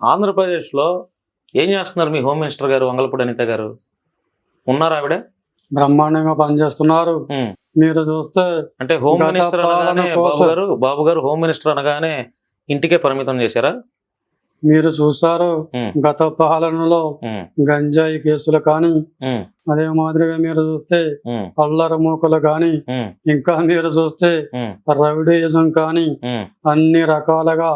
ఆంధ్రప్రదేశ్‌లో ఏం చేస్తున్నారు మీ హోమ్ మినిస్టర్ గారు వంగలపూడి అనిత గారు? ఉన్నారా ఆవిడ? బ్రహ్మాండంగా పనిచేస్తున్నారు. హ్మ్. మీరు చూస్తే అంటే హోమ్ గత మినిస్టర్ పాలన అనగానే కోసం బాబు గారు హోమ్ మినిస్టర్ అనగానే ఇంటికే పరిమితం చేశారా? మీరు చూశారు హ్మ్. గత పాలనలో హ్మ్. గంజాయి కేసులు కానీ, హ్మ్. అదే మాదిరిగా మీరు చూస్తే హ్మ్. అల్లరి మూకలు కానీ, హ్మ్. ఇంకా మీరు చూస్తే హ్మ్. రౌడీయిజం కానీ హ్మ్. అన్ని రకాలుగా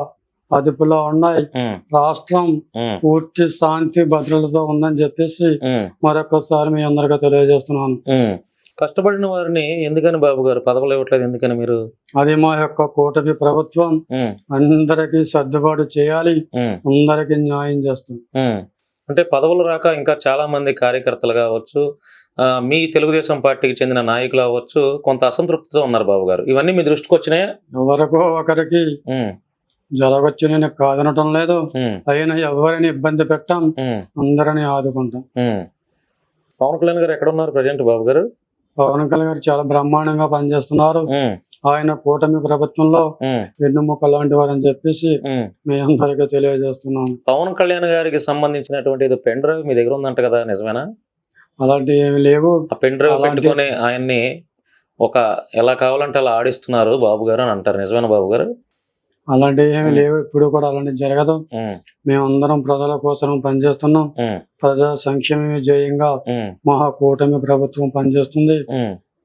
అదుపులో ఉన్నాయి. హ్మ్. రాష్ట్రం హ్మ్. పూర్తి శాంతి భద్రతతో ఉందని చెప్పేసి హ్మ్. మరొకసారి మీ అందరికీ తెలియజేస్తున్నాను. హ్మ్. కష్టపడిన వారిని ఎందుకని బాబు గారు పదవులు ఇవ్వట్లేదు ఎందుకని మీరు? అది మా యొక్క కూటమి ప్రభుత్వం హ్మ్. అందరికీ సర్దుబాటు చేయాలి, హ్మ్. అందరికీ న్యాయం చేస్తుంది. హ్మ్. అంటే పదవులు రాక ఇంకా చాలా మంది కార్యకర్తలు కావచ్చు, మీ తెలుగుదేశం పార్టీకి చెందిన నాయకులు అవ్వచ్చు, కొంత అసంతృప్తితో ఉన్నారు బాబు గారు. ఇవన్నీ మీ దృష్టికొచ్చినాయా? ఎవరికో ఒకరికి హ్మ్. జరగచ్చు, నేను కాదనటం లేదు. హ్మ్. అయినా ఎవరిని ఇబ్బంది పెట్టాం, హ్మ్. అందరినీ ఆదుకుంటాం. హ్మ్. పవన్ కళ్యాణ్ గారు ఎక్కడున్నారు ప్రెజెంట్ బాబు గారు? పవన్ కళ్యాణ్ గారు చాలా బ్రహ్మాండంగా పనిచేస్తున్నారు. హ్మ్. ఆయన కూటమి ప్రభుత్వంలో హ్మ్. వెన్నుముక లాంటి వారని చెప్పేసి హ్మ్. మీ అందరికీ తెలియజేస్తున్నాను. పవన్ కళ్యాణ్ గారికి సంబంధించినటువంటి ఏదో పెన్ డ్రైవ్ మీ దగ్గర ఉందంట కదా నిజమేనా? అలాంటివి ఏమి లేవు. ఆ పెన్ డ్రైవ్ అలాంటి పెట్టుకొని ఆయన్ని ఎలా కావాలంటే అలా ఆడిస్తున్నారు బాబు గారు అని అంటారు. నిజమేనా బాబు గారు? అలాంటివి ఏమి హ్మ్. లేవు. ఇప్పుడు కూడా అలాంటివి జరగదు. హ్మ్. మేమందరం ప్రజల కోసం పనిచేస్తున్నాం. హ్మ్. ప్రజా సంక్షేమమే ధ్యేయంగా హ్మ్. మా కూటమి ప్రభుత్వం పనిచేస్తుంది. హ్మ్.